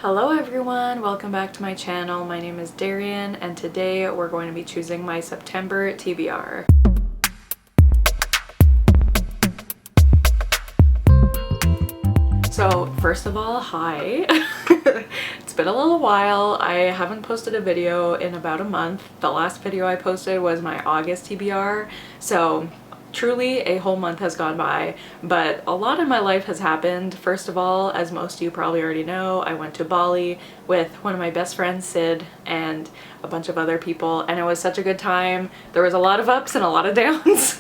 Hello everyone, welcome back to my channel. My name is Darian and today we're going to be choosing my September TBR. So first of all, hi. It's been a little while. I haven't posted a video in about a month. The last video I posted was my August TBR, so truly a whole month has gone by, but a lot in my life has happened. First of all, as most of you probably already know, I went to Bali with one of my best friends, Sid, and a bunch of other people, and it was such a good time. There was a lot of ups and a lot of downs,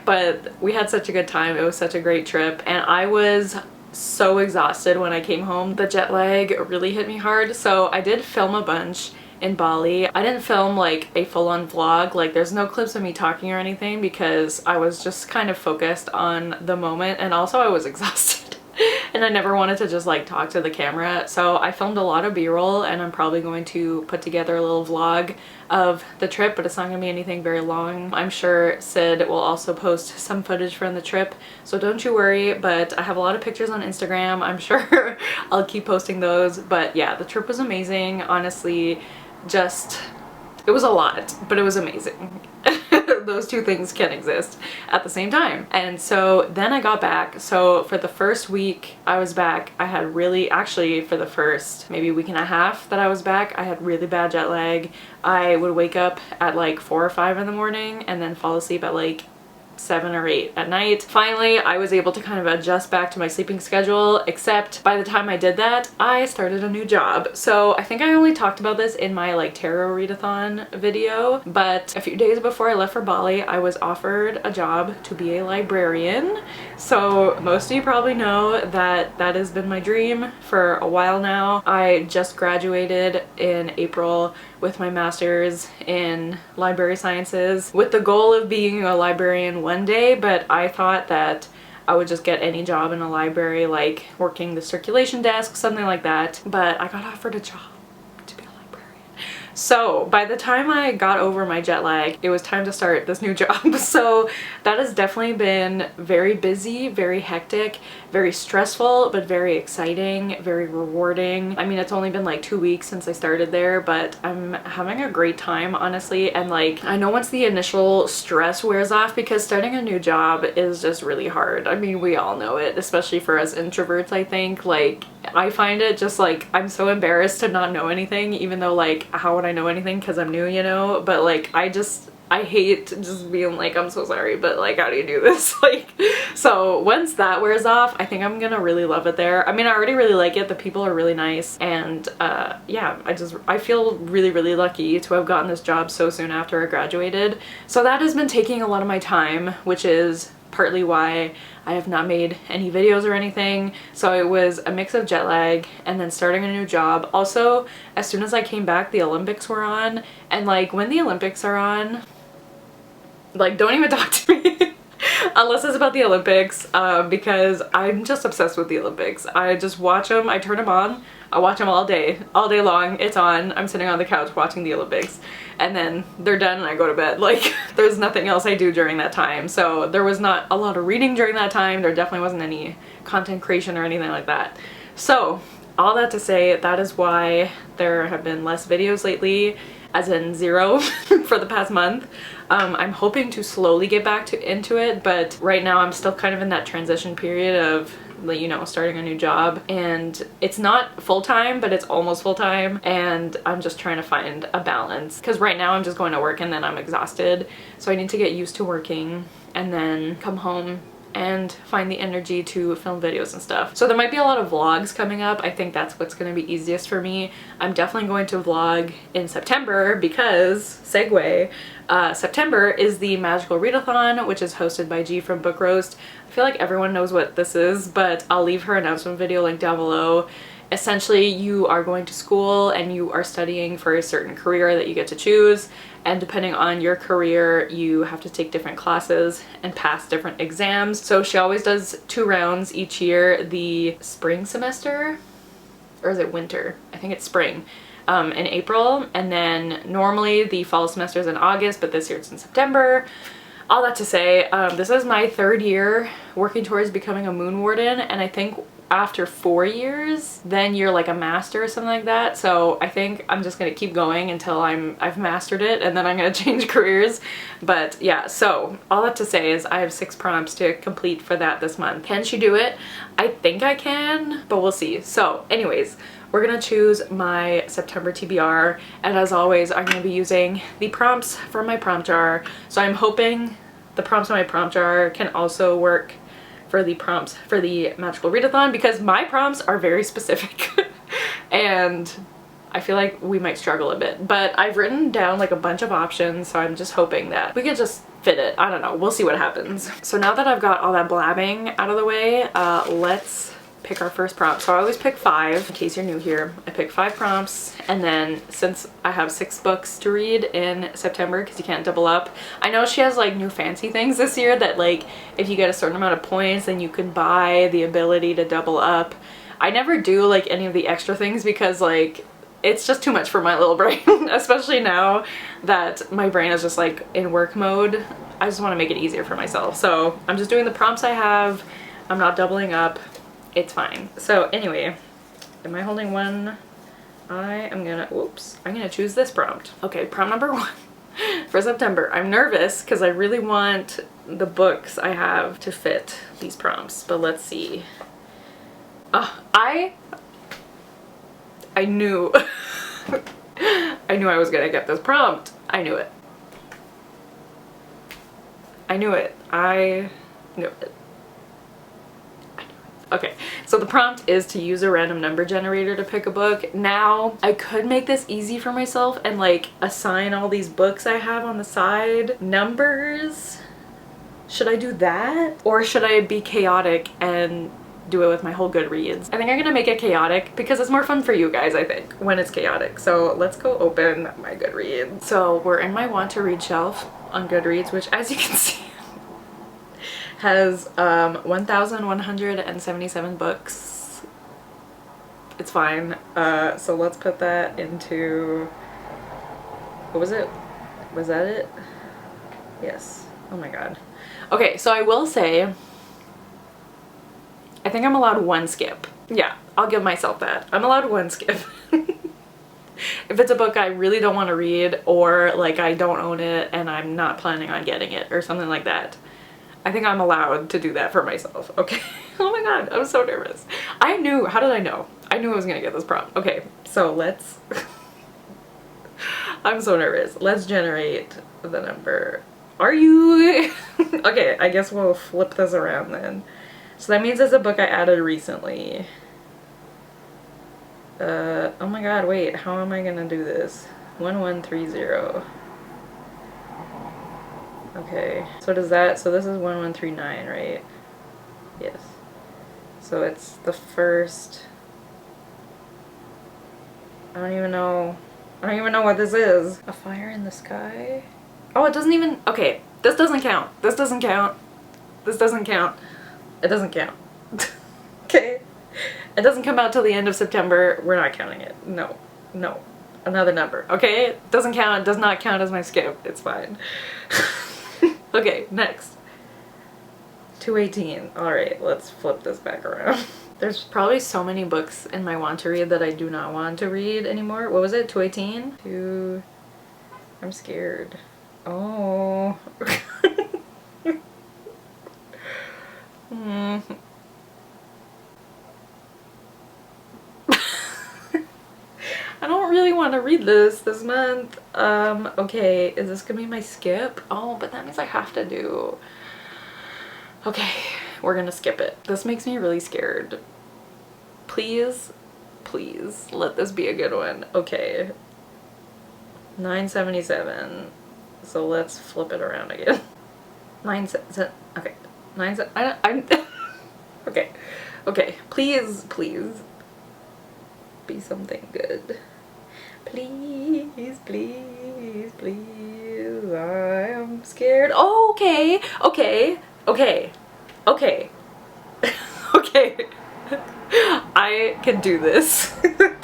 but we had such a good time. It was such a great trip, and I was so exhausted when I came home. The jet lag really hit me hard, so I did film a bunch in Bali. I didn't film like a full-on vlog, like there's no clips of me talking or anything because I was just kind of focused on the moment, and also I was exhausted and I never wanted to just like talk to the camera. So I filmed a lot of b-roll, and I'm probably going to put together a little vlog of the trip, but it's not gonna be anything very long. I'm sure Sid will also post some footage from the trip, so don't you worry, but I have a lot of pictures on Instagram. I'm sure I'll keep posting those. But yeah, the trip was amazing, honestly. Just, it was a lot, but it was amazing. Those two things can exist at the same time. And so then I got back. So for the first week I was back, I had really, actually for the first maybe week and a half that I was back, I had really bad jet lag. I would wake up at like 4 or 5 in the morning and then fall asleep at like 7 or 8 at night. Finally, I was able to kind of adjust back to my sleeping schedule, except by the time I did that, I started a new job. So I think I only talked about this in my like tarot readathon video, but a few days before I left for Bali, I was offered a job to be a librarian. So most of you probably know that that has been my dream for a while now. I just graduated in April with my master's in library sciences with the goal of being a librarian one day, but I thought that I would just get any job in a library, like working the circulation desk, something like that. But I got offered a job to be a librarian. So by the time I got over my jet lag, it was time to start this new job. So that has definitely been very busy, very hectic, very stressful, but very exciting, very rewarding. I mean, it's only been like 2 weeks since I started there, but I'm having a great time, honestly. And like, I know once the initial stress wears off, because starting a new job is just really hard. I mean, we all know it, especially for us introverts, I think. Like, I find it just like, I'm so embarrassed to not know anything, even though like, how would I know anything because I'm new, you know? But like, I hate just being like, I'm so sorry, but like, how do you do this? Like, so once that wears off, I think I'm gonna really love it there. I mean, I already really like it. The people are really nice, and yeah, I feel really, really lucky to have gotten this job so soon after I graduated. So that has been taking a lot of my time, which is partly why I have not made any videos or anything. So it was a mix of jet lag and then starting a new job. Also, as soon as I came back, the Olympics were on, and like, when the Olympics are on, like, don't even talk to me unless it's about the Olympics, because I'm just obsessed with the Olympics. I just watch them, I turn them on, I watch them all day long. It's on, I'm sitting on the couch watching the Olympics, and then they're done and I go to bed. Like, there's nothing else I do during that time. So there was not a lot of reading during that time. There definitely wasn't any content creation or anything like that. So all that to say, that is why there have been less videos lately, as in 0 for the past month. I'm hoping to slowly get back into it, but right now I'm still kind of in that transition period of, you know, starting a new job, and it's not full-time, but it's almost full-time, and I'm just trying to find a balance, because right now I'm just going to work and then I'm exhausted, so I need to get used to working and then come home and find the energy to film videos and stuff. So there might be a lot of vlogs coming up. I think that's what's going to be easiest for me. I'm definitely going to vlog in September because, segue, September is the Magical Readathon, which is hosted by G from Book Roast. I feel like everyone knows what this is, but I'll leave her announcement video link down below. Essentially, you are going to school and you are studying for a certain career that you get to choose, and depending on your career, you have to take different classes and pass different exams. So she always does 2 rounds each year, the spring semester, or is it winter? I think it's spring, in April, and then normally the fall semester is in August, but this year it's in September. All that to say, this is my 3rd year working towards becoming a moon warden, and I think after 4 years, then you're like a master or something like that. So I think I'm just gonna keep going until I've mastered it, and then I'm gonna change careers. But yeah, so all that to say is I have 6 prompts to complete for that this month. Can she do it? I think I can, but we'll see. So anyways, we're gonna choose my September TBR, and as always, I'm gonna be using the prompts from my prompt jar. So I'm hoping the prompts in my prompt jar can also work for the prompts for the magical readathon, because my prompts are very specific and I feel like we might struggle a bit, but I've written down like a bunch of options, so I'm just hoping that we could just fit it. I don't know, we'll see what happens. So now that I've got all that blabbing out of the way, let's pick our first prompt. So I always pick 5, in case you're new here. I pick 5 prompts, and then since I have 6 books to read in September, because you can't double up. I know she has like new fancy things this year that like if you get a certain amount of points, then you can buy the ability to double up. I never do like any of the extra things because like it's just too much for my little brain, especially now that my brain is just like in work mode. I just want to make it easier for myself. So I'm just doing the prompts I have. I'm not doubling up. It's fine. So anyway, am I holding one? I'm gonna choose this prompt. Okay, prompt number 1 for September. I'm nervous because I really want the books I have to fit these prompts, but let's see. I knew I knew I was gonna get this prompt. I knew it. I knew it. I knew it. Okay, so the prompt is to use a random number generator to pick a book. Now, I could make this easy for myself and like assign all these books I have on the side numbers. Should I do that? Or should I be chaotic and do it with my whole Goodreads? I think I'm gonna make it chaotic because it's more fun for you guys, I think, when it's chaotic. So let's go open my Goodreads. So we're in my want to read shelf on Goodreads, which as you can see, has 1,177 books. It's fine. So let's put that into, what was it? Was that it? Yes. Oh my god. Okay, so I will say, I think I'm allowed 1 skip. Yeah, I'll give myself that. I'm allowed 1 skip. If it's a book I really don't want to read, or like I don't own it and I'm not planning on getting it or something like that, I think I'm allowed to do that for myself, okay? Oh my god, I'm so nervous. I knew, how did I know? I knew I was gonna get this prompt. Okay, so let's, I'm so nervous. Let's generate the number. Are you? Okay, I guess we'll flip this around then. So that means it's a book I added recently. Oh my god, wait, how am I gonna do this? 1130. Okay, so does that, so this is 1139, right? Yes. So it's the first, I don't even know what this is. A Fire in the Sky? Oh, it doesn't even, okay, this doesn't count. This doesn't count. This doesn't count. It doesn't count. Okay? It doesn't come out till the end of September. We're not counting it. No. No. Another number. Okay? It doesn't count. It does not count as my skip. It's fine. Okay, next. 218. Alright, let's flip this back around. There's probably so many books in my want to read that I do not want to read anymore. What was it? 218? I'm scared. Oh. I don't really want to read this month. Okay, is this gonna be my skip? Oh, but that means I have to do... Okay, we're gonna skip it. This makes me really scared. Please, please, let this be a good one. Okay. 977. So let's flip it around again. 977. Okay. 977. I'm... Okay. Okay. Please, please. Be something good. Please, please, please. I am scared. Oh, okay. Okay. Okay. Okay. Okay. I can do this.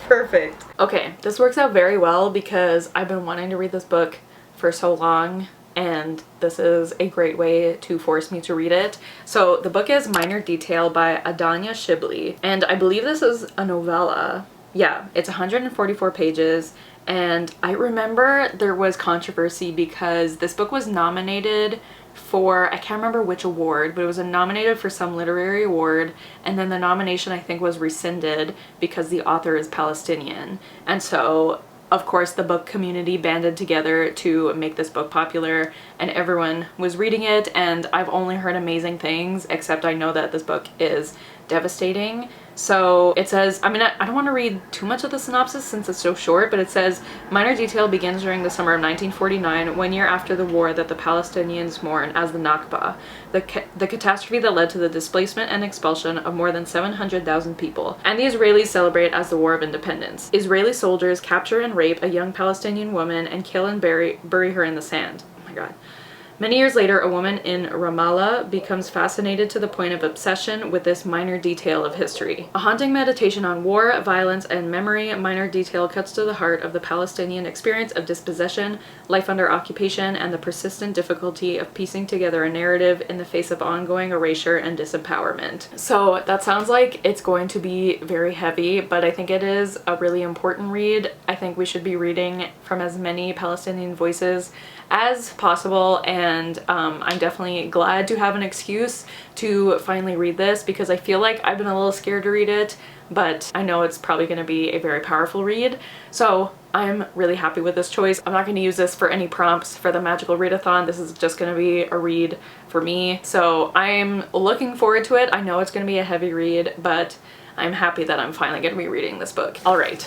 Perfect. Okay, this works out very well because I've been wanting to read this book for so long and this is a great way to force me to read it. So the book is Minor Detail by Adanya Shibley, and I believe this is a novella. Yeah, it's 144 pages, and I remember there was controversy because this book was nominated for, I can't remember which award, but it was nominated for some literary award, and then the nomination I think was rescinded because the author is Palestinian. And so of course the book community banded together to make this book popular, and everyone was reading it, and I've only heard amazing things, except I know that this book is devastating. So it says, I don't want to read too much of the synopsis since it's so short, but it says, Minor Detail begins during the summer of 1949, 1 year after the war that the Palestinians mourn as the Nakba, the catastrophe that led to the displacement and expulsion of more than 700,000 people, and the Israelis celebrate as the War of Independence. Israeli soldiers capture and rape a young Palestinian woman and kill and bury her in the sand. Oh my god. Many years later, a woman in Ramallah becomes fascinated to the point of obsession with this minor detail of history. A haunting meditation on war, violence, and memory, Minor Detail cuts to the heart of the Palestinian experience of dispossession, life under occupation, and the persistent difficulty of piecing together a narrative in the face of ongoing erasure and disempowerment. So that sounds like it's going to be very heavy, but I think it is a really important read. I think we should be reading from as many Palestinian voices as possible, and I'm definitely glad to have an excuse to finally read this, because I feel like I've been a little scared to read it, but I know it's probably going to be a very powerful read. So I'm really happy with this choice. I'm not going to use this for any prompts for the magical readathon. This is just going to be a read for me. So I'm looking forward to it. I know it's going to be a heavy read, but I'm happy that I'm finally going to be reading this book. All right.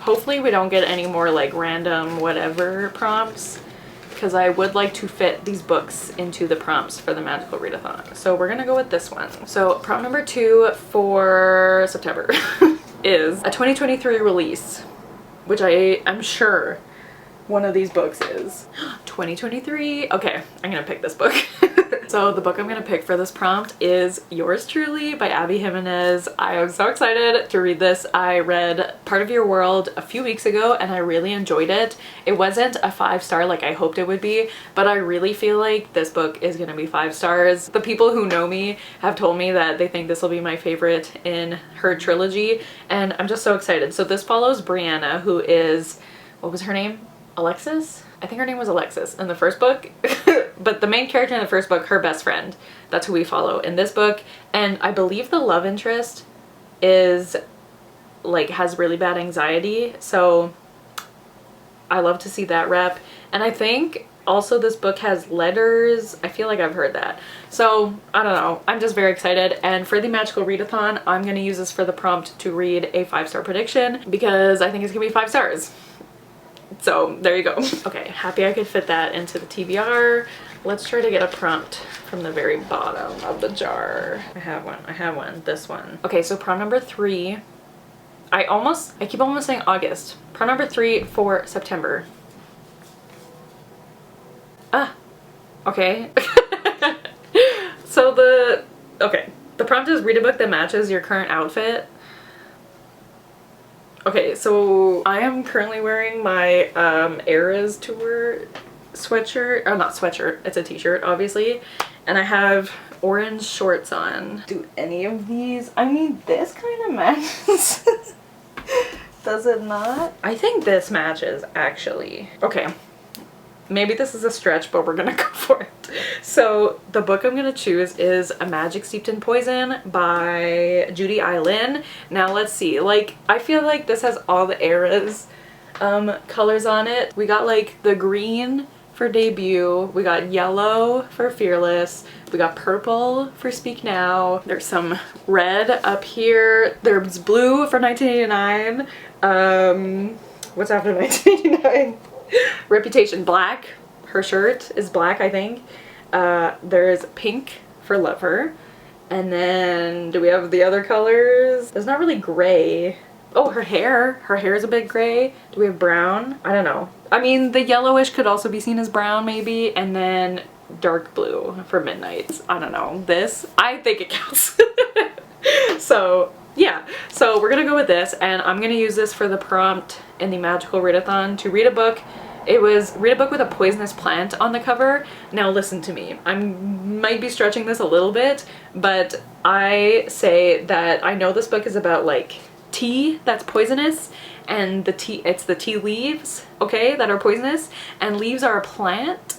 Hopefully we don't get any more like random whatever prompts, because I would like to fit these books into the prompts for the magical readathon. So we're gonna go with this one. So prompt number 2 for September is a 2023 release, which I'm sure one of these books is. 2023, okay, I'm gonna pick this book. So the book I'm gonna pick for this prompt is Yours Truly by Abby Jimenez. I am so excited to read this. I read Part of Your World a few weeks ago and I really enjoyed it. It wasn't a 5-star like I hoped it would be, but I really feel like this book is gonna be 5 stars. The people who know me have told me that they think this will be my favorite in her trilogy, and I'm just so excited. So this follows Brianna, who is, what was her name? Alexis? I think her name was Alexis in the first book, but the main character in the first book, her best friend, that's who we follow in this book. And I believe the love interest is like has really bad anxiety, so I love to see that rep. And I think also this book has letters. I feel like I've heard that. So I don't know, I'm just very excited. And for the magical readathon, I'm gonna use this for the prompt to read a 5-star prediction, because I think it's gonna be 5 stars. So there you go. Okay, happy I could fit that into the TBR. Let's try to get a prompt from the very bottom of the jar. I have one, this one. Okay, so prompt number 3. I keep almost saying August. Prompt number 3 for September. Ah, okay. So the prompt is read a book that matches your current outfit. Okay, so I am currently wearing my Eras Tour sweatshirt, or not sweatshirt, it's a t-shirt obviously, and I have orange shorts on. Do any of these, I mean this kind of matches. Does it not? I think this matches actually. Okay, maybe this is a stretch, but we're gonna go for it. So the book I'm gonna choose is A Magic Steeped in Poison by Judy Eileen. Now let's see, like I feel like this has all the eras colors on it. We got like the green for Debut, we got yellow for Fearless, we got purple for Speak Now, there's some red up here, there's blue for 1989. What's after 1989? Reputation, black. Her shirt is black, I think. There's pink for Lover. And then do we have the other colors? There's not really gray. Oh, her hair. Her hair is a bit gray. Do we have brown? I don't know. I mean, the yellowish could also be seen as brown maybe. And then dark blue for Midnights. I don't know. This, I think it counts. So yeah, so we're gonna go with this, and I'm gonna use this for the prompt in the magical readathon to read a book It was read a book with a poisonous plant on the cover. Now listen to me. I might be stretching this a little bit, but I say that I know this book is about like tea that's poisonous, and it's the tea leaves, okay, that are poisonous, and leaves are a plant.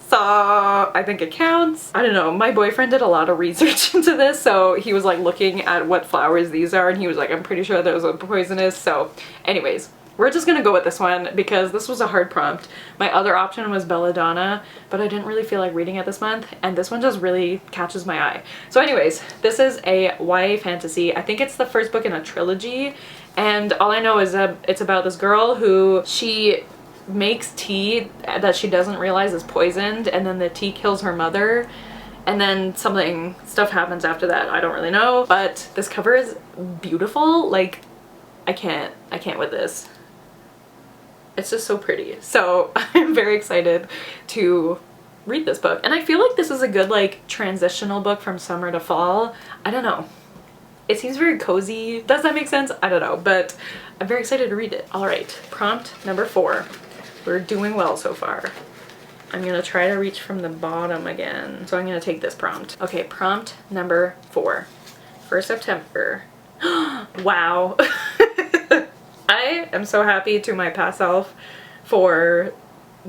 So I think it counts. I don't know, my boyfriend did a lot of research into this, so he was like looking at what flowers these are, and he was like, I'm pretty sure those are poisonous. So anyways, we're just gonna go with this one because this was a hard prompt. My other option was Belladonna, but I didn't really feel like reading it this month, and this one just really catches my eye. So anyways, this is a YA fantasy. I think it's the first book in a trilogy, and all I know is that it's about this girl who she makes tea that she doesn't realize is poisoned, and then the tea kills her mother, and then stuff happens after that. I don't really know, but this cover is beautiful. Like, I can't with this. It's just so pretty. So I'm very excited to read this book, and I feel like this is a good like transitional book from summer to fall. I don't know, it seems very cozy. Does that make sense? I don't know, but I'm very excited to read it. All right, prompt number 4. We're doing well so far. I'm gonna try to reach from the bottom again, so I'm gonna take this prompt. Okay, prompt number 4 for September. Wow. I am so happy to my past self for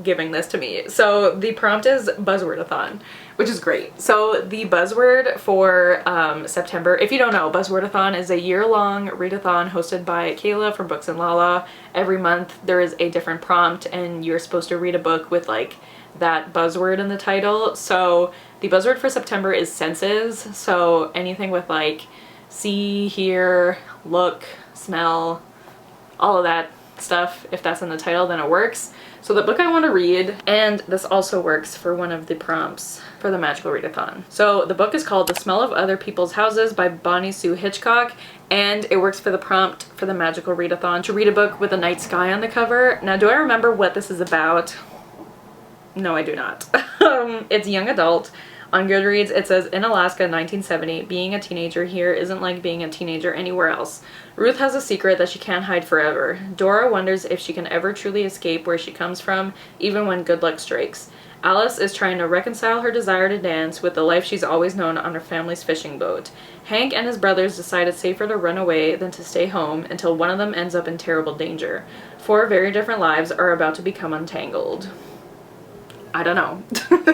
giving this to me. So the prompt is Buzzwordathon, which is great. So the buzzword for September, if you don't know, Buzzwordathon is a year-long readathon hosted by Kayla from Books and Lala. Every month there is a different prompt, and you're supposed to read a book with like that buzzword in the title. So the buzzword for September is senses. So anything with like see, hear, look, smell, all of that stuff, if that's in the title, then it works. So the book I want to read, and this also works for one of the prompts for the Magical Readathon. So the book is called The Smell of Other People's Houses by Bonnie Sue Hitchcock, and it works for the prompt for the Magical Readathon to read a book with a night sky on the cover. Now, do I remember what this is about? No, I do not. It's young adult. On Goodreads, it says, in Alaska, 1970, being a teenager here isn't like being a teenager anywhere else. Ruth has a secret that she can't hide forever. Dora wonders if she can ever truly escape where she comes from, even when good luck strikes. Alice is trying to reconcile her desire to dance with the life she's always known on her family's fishing boat. Hank and his brothers decide it's safer to run away than to stay home until one of them ends up in terrible danger. 4 very different lives are about to become untangled. I don't know.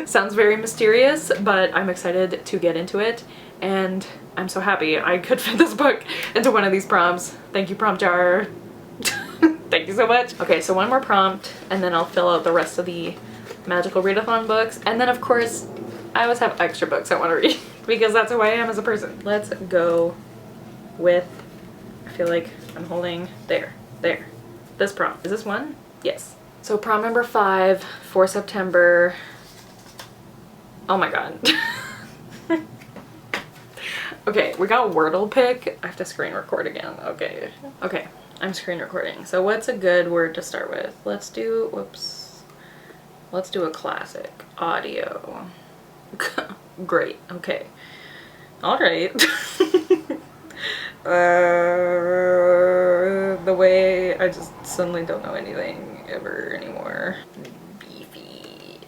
Sounds very mysterious, but I'm excited to get into it, and I'm so happy I could fit this book into one of these prompts. Thank you, prompt jar. Thank you so much. Okay, so one more prompt, and then I'll fill out the rest of the Magical Readathon books, and then of course I always have extra books I want to read because that's who I am as a person. Let's go with, I feel like I'm holding there, this prompt. Is this one? Yes. So prompt number 5 for September. Oh my god. Okay, we got Wordle pick. I have to screen record again. Okay, I'm screen recording. So what's a good word to start with? Let's do, let's do a classic. Audio. Great, okay. Alright. The way I just suddenly don't know anything ever anymore. Beefy.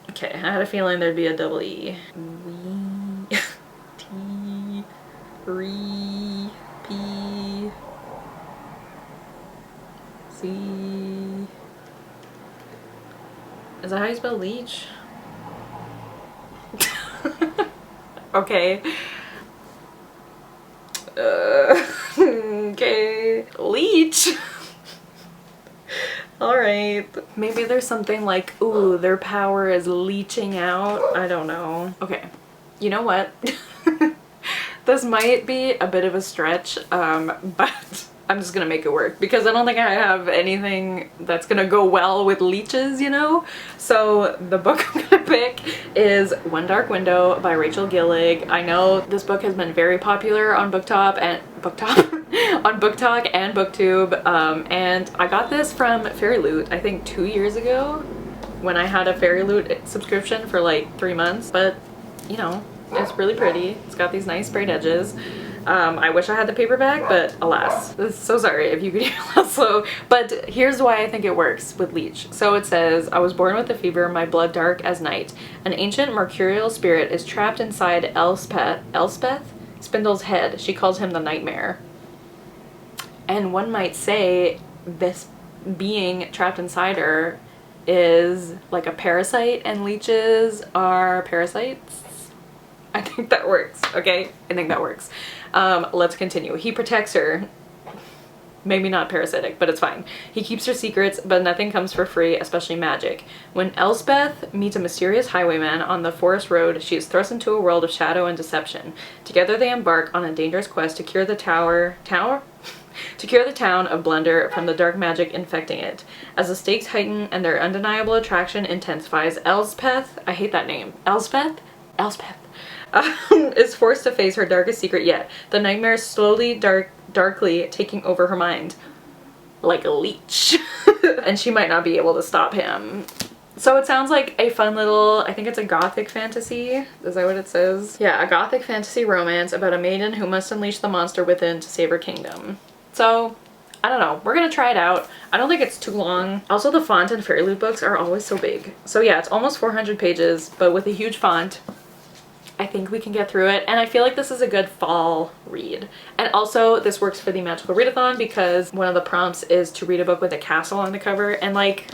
Okay, I had a feeling there'd be a double E. Wee. T. Re. P. C. Is that how you spell leech? Okay. Okay. Leech. Alright. Maybe there's something like, ooh, their power is leeching out. I don't know. Okay. You know what? This might be a bit of a stretch, but I'm just gonna make it work because I don't think I have anything that's gonna go well with leeches, you know? So the book I'm gonna pick is One Dark Window by Rachel Gillig. I know this book has been very popular on BookTok and BookTube, and I got this from Fairy Loot I think 2 years ago when I had a Fairy Loot subscription for like 3 months, but you know, it's really pretty. It's got these nice sprayed edges. I wish I had the paperback, but alas. So sorry if you could hear that slow. But here's why I think it works with Leech. So it says, I was born with a fever, my blood dark as night. An ancient mercurial spirit is trapped inside Elspeth Spindle's head. She calls him the Nightmare. And one might say this being trapped inside her is like a parasite, and leeches are parasites. I think that works, okay? I think that works. Let's continue. He protects her. Maybe not parasitic, but it's fine. He keeps her secrets, but nothing comes for free, especially magic. When Elspeth meets a mysterious highwayman on the forest road, she is thrust into a world of shadow and deception. Together they embark on a dangerous quest to cure the to cure the town of Blunder from the dark magic infecting it. As the stakes heighten and their undeniable attraction intensifies, Elspeth, I hate that name, Elspeth, is forced to face her darkest secret yet. The nightmare is slowly, darkly taking over her mind. Like a leech. And she might not be able to stop him. So it sounds like a fun little, I think it's a gothic fantasy. Is that what it says? Yeah, a gothic fantasy romance about a maiden who must unleash the monster within to save her kingdom. So, I don't know. We're gonna try it out. I don't think it's too long. Also, the font in Fairy Loot books are always so big. So yeah, it's almost 400 pages, but with a huge font. I think we can get through it, and I feel like this is a good fall read. And also this works for the magical readathon because one of the prompts is to read a book with a castle on the cover, and like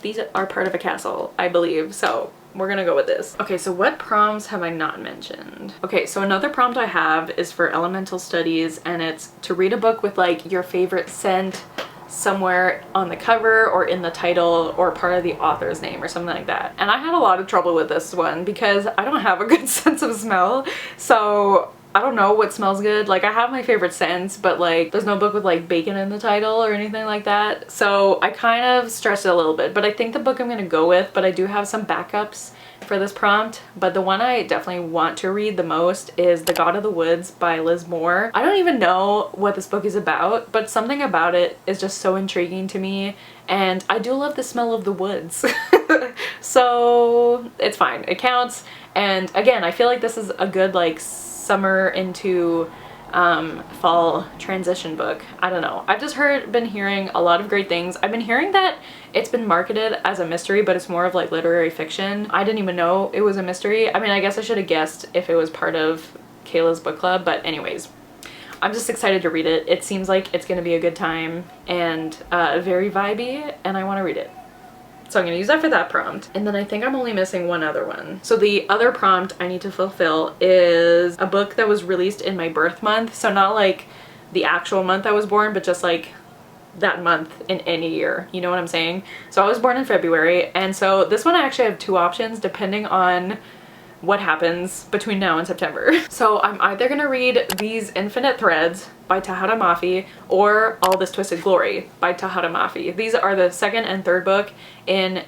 these are part of a castle, I believe, so we're gonna go with this. Okay, so what prompts have I not mentioned? Okay, so another prompt I have is for elemental studies, and it's to read a book with like your favorite scent somewhere on the cover or in the title or part of the author's name or something like that. And I had a lot of trouble with this one because I don't have a good sense of smell, so I don't know what smells good. Like, I have my favorite scents, but like there's no book with like bacon in the title or anything like that, so I kind of stressed it a little bit. But I think the book I'm gonna go with, but I do have some backups for this prompt, but the one I definitely want to read the most is The God of the Woods by Liz Moore. I don't even know what this book is about, but something about it is just so intriguing to me, and I do love the smell of the woods. So it's fine, it counts. And again, I feel like this is a good like summer into fall transition book. I don't know. I've just been hearing a lot of great things. I've been hearing that it's been marketed as a mystery, but it's more of like literary fiction. I didn't even know it was a mystery. I mean, I guess I should have guessed if it was part of Kayla's book club, but anyways, I'm just excited to read it. It seems like it's gonna be a good time and very vibey, and I want to read it. So I'm gonna use that for that prompt. And then I think I'm only missing one other one. So the other prompt I need to fulfill is a book that was released in my birth month. So not like the actual month I was born, but just like that month in any year. You know what I'm saying? So I was born in February, and so this one I actually have two options depending on what happens between now and September. So I'm either gonna read These Infinite Threads by Tahara Mafi or All This Twisted Glory by Tahara Mafi. These are the second and third book in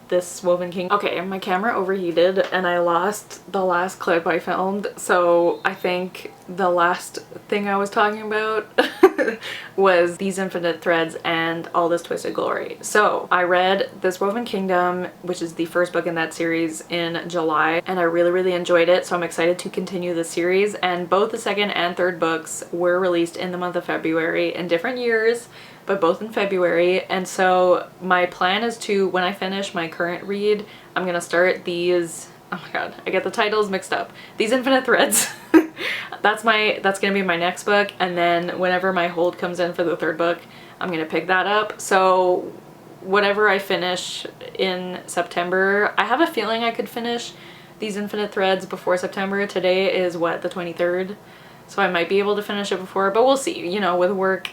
this Woven King. Okay, my camera overheated and I lost the last clip I filmed, so I think the last thing I was talking about was These Infinite Threads and All This Twisted Glory. So I read This Woven Kingdom, which is the first book in that series, in July, and I really enjoyed it, so I'm excited to continue the series. And both the second and third books were released in the month of February in different years, but both in February. And so my plan is to, when I finish my current read, I'm gonna start these, oh my god, I get the titles mixed up, These Infinite Threads. That's gonna be my next book, and then whenever my hold comes in for the third book, I'm gonna pick that up. So whatever I finish in September, I have a feeling I could finish These Infinite Threads before September. Today is what, the 23rd? So I might be able to finish it before, but we'll see. You know, with work,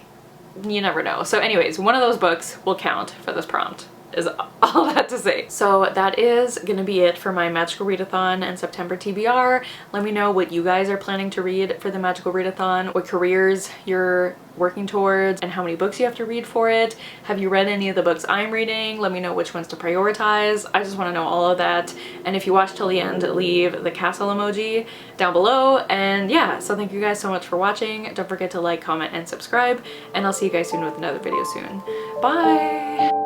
you never know. So anyways, one of those books will count for this prompt, is all that to say. So that is gonna be it for my Magical Readathon and September TBR. Let me know what you guys are planning to read for the Magical Readathon, what careers you're working towards, and how many books you have to read for it. Have you read any of the books I'm reading? Let me know which ones to prioritize. I just want to know all of that. And if you watch till the end, leave the castle emoji down below. And yeah, so thank you guys so much for watching. Don't forget to like, comment, and subscribe, and I'll see you guys soon with another video soon. Bye!